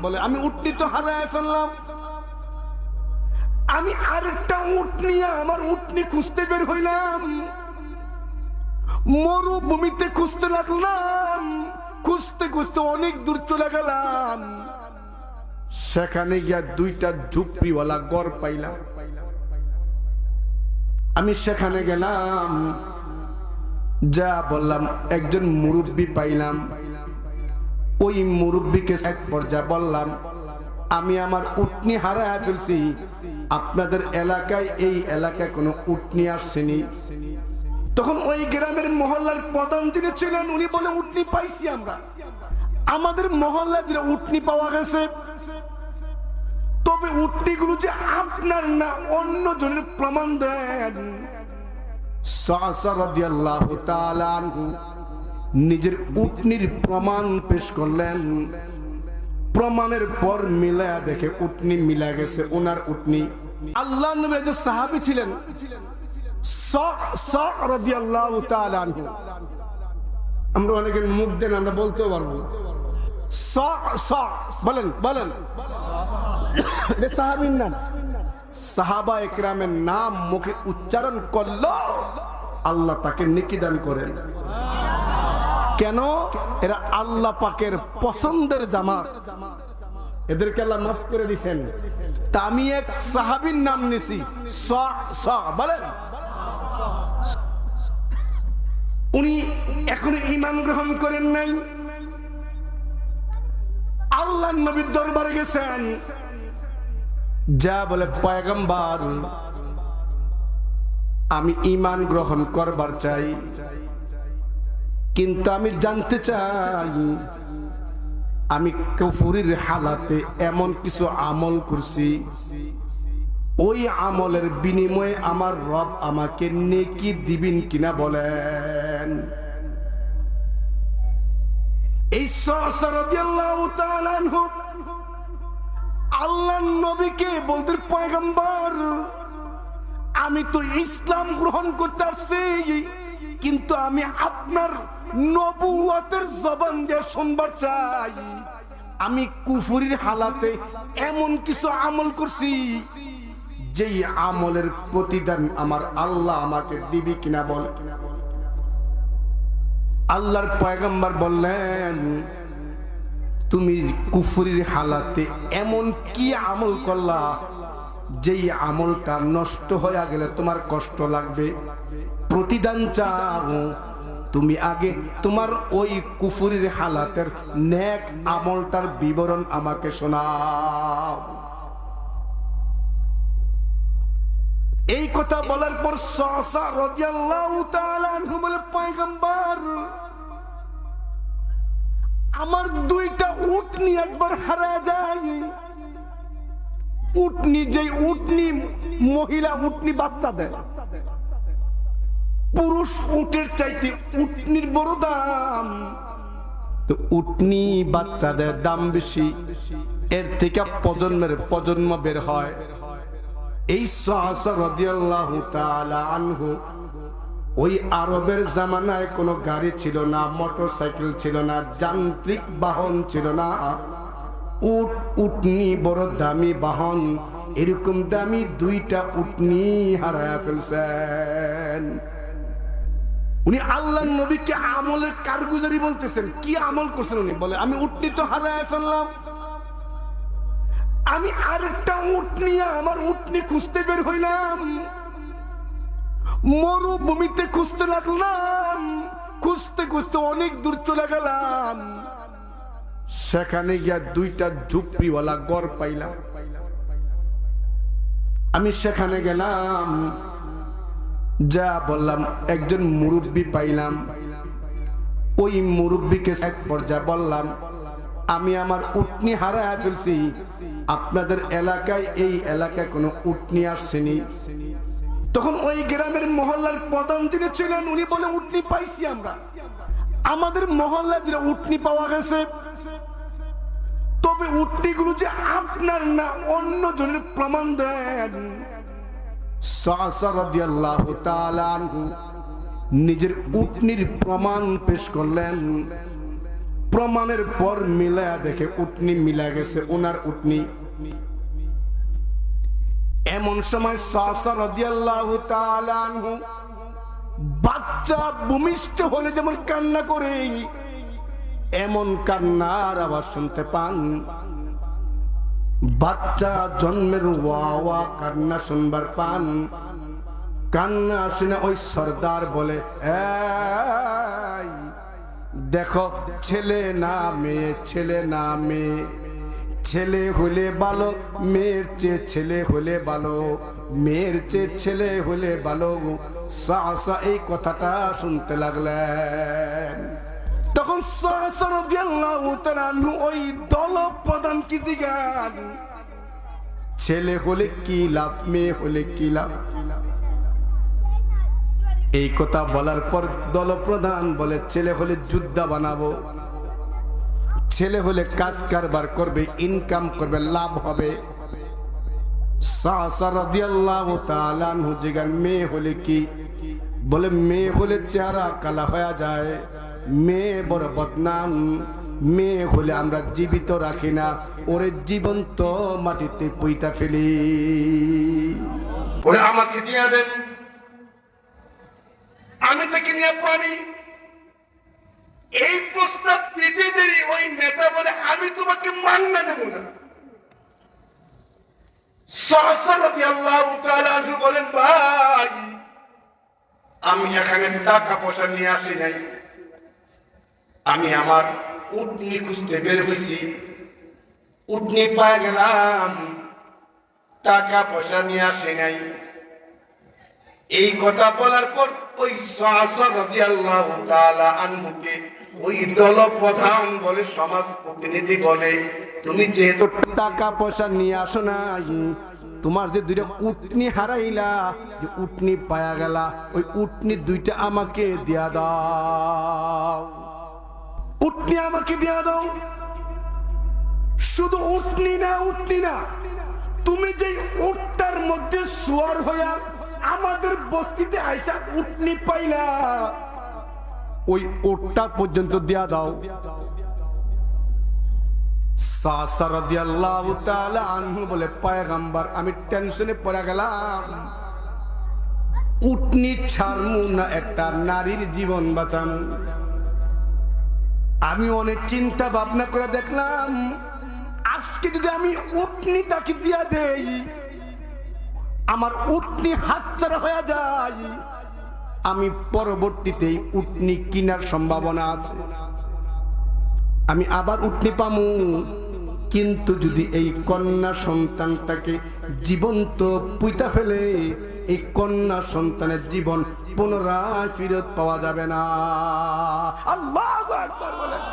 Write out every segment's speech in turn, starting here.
বলে আমি উটনি তো হারায় ফেললাম। আমি আরেকটা উট নিয়ে আমার উটনি খুঁজতে বের হইলাম, মরুভূমিতে খুঁজতে লাগলাম। খুঁজতে খুঁজতে অনেক দূর চলে গেলাম, সেখানে গিয়া দুইটা ঝুপড়িওয়ালা ঘর পাইলাম। আমি সেখানে গেলাম, যা বললাম একজন মুরব্বী পাইলাম। ওই মুরব্বীকে এক পর্যায়ে বললাম আমি আমার উটনি হারায় ফেলছি, আপনাদের এলাকায় এই এলাকায় কোনো উটনি আসেনি? তখন ওই গ্রামের মহল্লার প্রধান যিনি ছিলেন উনি বলে উটনি পাইছি আমরা, আমাদের মহল্লায় উটনি পাওয়া গেছে, তবে উটনিগুলো যে আপনার না অন্য জনের প্রমাণ দেন। সাসা রাদিয়াল্লাহু তাআলা আনহু নিজের উটনির প্রমাণ পেশ করলেন। প্রমাণের পর মিলায়া দেখে উটনি মিলা গেছে ওনার উটনি। আল্লাহর নবী যে সাহাবী ছিলেন সাসা রাদিয়াল্লাহু তাআলা আনহু, আমরা অনেকের মুখ দেন আমরা বলতেও পারবো সাসা, বলেন বলেন, এটা সাহাবীর নাম। সাহাবা একরামের নাম মুখে উচ্চারণ করলো আল্লাহ তাকে নেকি দান করেন। কেন? এরা আল্লাহ পাকের পছন্দের জামাত, এদেরকে আল্লাহ মাফ করে দিবেন। তা আমি এক সাহাবীর নাম নিছি বলেন, উনি এখনো ঈমান গ্রহণ করেন নাই, আল্লাহর নবীর দরবারে গেছেন, যা বলে পয়গম্বর আমি ঈমান গ্রহণ করবার চাই, কিন্তু আমি জানতে চাই আমি কুফরির হালাতে এমন কিছু আমল করছি, ওই আমলের বিনিময়ে আমার রব আমাকে নেকি দিবেন কিনা বলেন। এই সাসা রাদিয়াল্লাহু তাআলা আনহু আল্লাহর নবীকে বলতে পয়গম্বর আমি তো ইসলাম গ্রহণ করতে আসছি, কিন্তু আমি আপনার নবুয়তের জবান দিয়ে শুনবার চাই আমি কুফরির হালাতে এমন কিছু আমল করছি যেই আমলের প্রতিদান আমার আল্লাহ আমাকে দিবি কিনা বল। আল্লাহর পয়গম্বর বললেন তুমি কুফরির হালাতে এমন কি আমল করলা যেই আমলটা নষ্ট হয়ে গেলে তোমার কষ্ট লাগবে, প্রতিদান চাও, তুমি আগে তোমার ওই কুফরির হালাতের নেক আমলটার বিবরণ আমাকে শোনাও। এই কথা বলার পর সাসা রাদিয়াল্লাহু তাআলা আনহু বলে পয়গম্বর আমার দুইটা উটনি একবার হারা যায়, উটনি যে উটনি মহিলা উটনি বাচ্চা দেয়, পুরুষ উটের চাইতে উটনির বড় দাম, তো উটনি বাচ্চাদের দাম বেশি, এর থেকে প্রজন্ম বের হয়। এই সাসা রাদিয়াল্লাহু তাআলা আনহু ওই আরবের জামানায় কোনো গাড়ি ছিল না, মোটরসাইকেল ছিল না, যান্ত্রিক বাহন ছিল না, উটনি বড় দামি বাহন, এরকম দামি দুইটা উটনি হারায়া ফেলছেন। উনি আল্লাহর নবীকে আমলের কারগুজারি বলতেছেন, কি আমল করছেন উনি? বলে আমি উটনি তো হারায় ফেললাম, আমি আরেকটা উট নিয়ে আমার উটনি খুঁজতে বের হইলাম, মরুভূমিতে খুঁজতে লাগলাম। খুঁজতে খুঁজতে অনেক দূর চলে গেলাম, সেখানে গিয়া দুইটা ঝুপড়িওয়ালা ঘর পাইলাম। আমি সেখানে গেলাম, যা বললাম একজন মুরব্বী পাইলাম। ওই মুরব্বীকে এক পর্যায়ে বললাম আমি আমার উটনি হারায় ফেলছি, আপনাদের এলাকায় এই এলাকায় কোনো উটনি আসেনি? তখন ওই গ্রামের মহল্লার প্রধান যিনি ছিলেন উনি বলে উটনি পাইছি আমরা, আমাদের মহল্লায় উটনি পাওয়া গেছে, তবে উটনিগুলো যে আপনার না অন্য জনের প্রমাণ দেন। সাসা রাদিয়াল্লাহু তাআলা আনহু নিজের উটনির প্রমাণ পেশ করলেন। প্রমাণের পর মিলায়া দেখে উটনি মিলা গেছে ওনার উটনি। এমন সময় সাসা রাদিয়াল্লাহু তাআলা আনহু বাচ্চা ভূমিষ্ঠ হলে যেমন কান্না করে এমন কান্নার আওয়াজ শুনতে পান। বাচ্চা জন্মের ওয়া ওয়া কান্না শুনবার পান। কান্না শুনে ওই সর্দার বলে, এই দেখো ছেলে না মেয়ে, ছেলে না মেয়ে, ছেলে হলে ভালো, মেয়ের চেয়ে ছেলে হলে ভালো, মেয়ের চেয়ে ছেলে হলে ভালো। সাসা এই কথাটা শুনতে লাগলেন। তখন সাসা রাদিয়াল্লাহু তাআলা আনহু ওই দল প্রধান কি জিজ্ঞাসা, ছেলে হলে কি লাভ, মেয়ে হলে কি লাভ? এই কথা বলার পর দল প্রধান বলে, ছেলে হলে যোদ্ধা বানাবো, ছেলে হলে কাজ কারবার করবে, ইনকাম করবে, লাভ হবে। সাসা রাদিয়াল্লাহু তাআলা আনহু জিজ্ঞাসা, মেয়ে হলে কি? বলে মেয়ে হলে চেহারা কালা হয়ে যায়, মেয়ে বড় বদনাম, মেয়ে হলে আমরা জীবিত রাখি না, ওরে জীবন্ত মাটিতে পুইতা ফেলি, ওরে আমাকে দিয়ে দেন, আমি তাকে নিয়ে পানি। এই প্রস্তাব দিতে দেরি ওই নেতা বলে, আমি তোমাকে মাননা দেব না। সাসা রাদিয়াল্লাহু তাআলা আনহু বলেন, ভাই আমি এখানে টাকা পয়সা নিয়ে আসি নাই, আমি আমার উটনি খুঁজতে বের হয়েছি, উটনি পায়ে গেলাম, টাকা পয়সা নিয়ে আসি নাই। এই কথা বলার পর ওই সাসা রাদিয়াল্লাহু তাআলা আনহুকে ওই দল প্রধান বলে, সমাজ প্রতিনিধি বলে, তুমি যেহেতু টাকা পয়সা নিয়ে আসো না, তোমার যে দুইটা উটনি হারাইলা, যে উটনি পায়া গেলা, ওই উটনি দুইটা আমাকে দিয়া দাও, উটনি আমাকে দিয়া দাও। শুধু উটনি না, উটনি না, তুমি যে উটটার মধ্যে সুয়ার হইয়া আমাদের বস্তিতে আইসা উটনি পাইলা, ওই উটটা পর্যন্ত দিয়া দাও। সাসা রাদিয়াল্লাহু তাআলা আনহু বলে, পয়গম্বর আমি টেনশনে পড়ে গেলাম, উটনি ছাড়মু না একটা নারীর জীবন বাঁচামু। আমি অনেক চিন্তা ভাবনা করে দেখলাম, আজকে যদি আমি উটনি তাকে দিয়া দেই, আমার উটনি হাতছাড়া হয়ে যায়, আমি পরবর্তীতে উটনি কিনার সম্ভাবনা আছে, আমি আবার উটনি পামু। কিন্তু যদি এই কন্যা সন্তানটাকে জীবন্ত পুইতা ফেলে, এই কন্যা সন্তানের জীবন পুনরায় ফিরত পাওয়া যাবে না। আল্লাহু আকবার বলেন।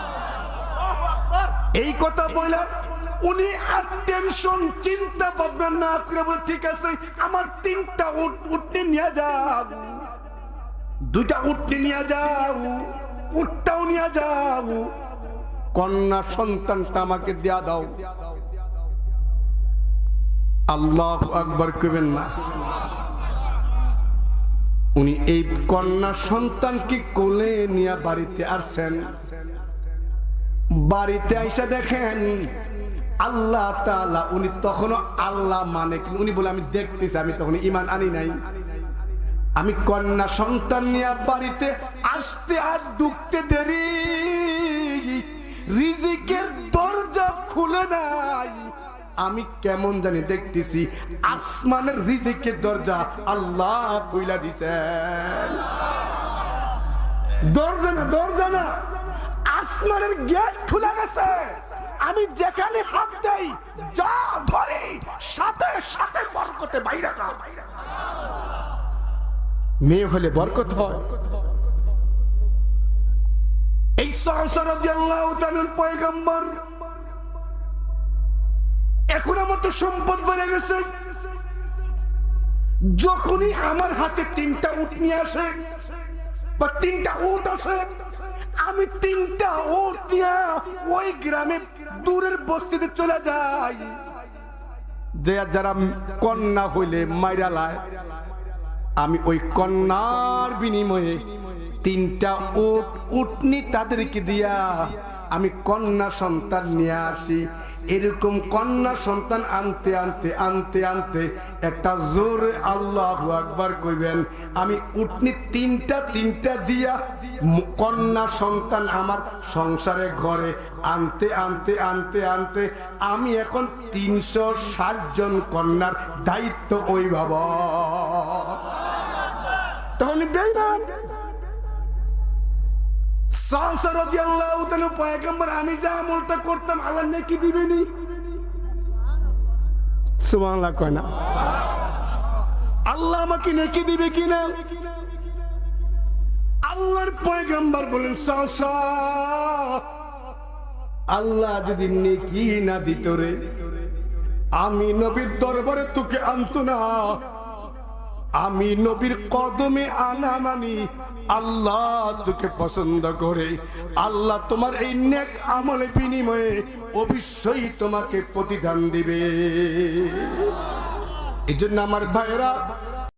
এই কথা বলে উনি আর টেনশন চিন্তা ভাবনা না করে বলে, ঠিক আছে আমার 3টা উটনি নিয়ে যাও, 2টা উটনি নিয়ে যাও, উটটাও নিয়ে যাও, কন্যা সন্তানটা আমাকে দিয়া দাও। আল্লাহু আকবার কইবেন না। উনি এই কন্যা সন্তানকে কোলে নিয়ে বাড়িতে আসছেন। বাড়িতে আইসা দেখেন আল্লাহ তাআলা, উনি তখনও আল্লাহ মানে, উনি বলে আমি দেখতেছি, আমি তখন ঈমান আনি নাই, আমি কন্যা সন্তান নিয়ে বাড়িতে আসতে আর ঢুকতে দেরি, রিজিকের দরজা খুলে নাই। আমি কেমন জানি দেখতেছি আসমানের রিজিকের দরজা আল্লাহ খুইলা দিছেন। দরজা না, দরজা না, আসমানের গেট খুলে গেছে। আমি যেখানে হাত দেই, যা ধরে সাথে সাথে বরকতে বাইরে কা। মেয়ে হলে বরকত হয়। এই সাসা রাদিয়াল্লাহু তাআলার পয়গম্বর, এখন আমার তো সম্পদ বেড়ে গেছে, যখনই আমার হাতে 3টা উট নিয়ে আসে বা 3টা উট আসে, আমি 3টা উট নিয়ে ওই গ্রামে দূরের বস্তিতে চলে যাই, যে যারা কন্যা হইলে মাইরা লায়, আমি ওই কন্যার বিনিময়ে 3টা উটনি তাদেরকে দিয়া আমি কন্যা সন্তান নিয়ে আসি। এরকম কন্যা সন্তান আনতে আনতে আনতে আনতে একটা জোরে আল্লাহু আকবার কইবেন, আমি উটনি তিনটা দিয়া কন্যা সন্তান আমার সংসারে ঘরে আনতে আনতে আনতে আনতে আমি এখন 360 জন কন্যার দায়িত্ব ওই বাবা। তাহলে বেঈমান সালসা রাদিয়াল্লাহু তাআলা পয়গম্বর আমি যা আমলটা করতাম আল্লাহ নেকি দিবেনি? সুবহানাল্লাহ কয় না? আল্লাহ আমাকে নেকি দিবে কিনা? আল্লাহর পয়গম্বর বলেন সালসা আল্লাহ যদি নেকি না দিত রে আমি নবীর দরবারে তোকে আনতো না। আমি নবীর কদমে আনা মানি আল্লাহ তোকে পছন্দ করে। আল্লাহ তোমার এই নেক আমলের বিনিময়ে অবশ্যই তোমাকে প্রতিদান দিবে। এই জন্য আমার ভাইরা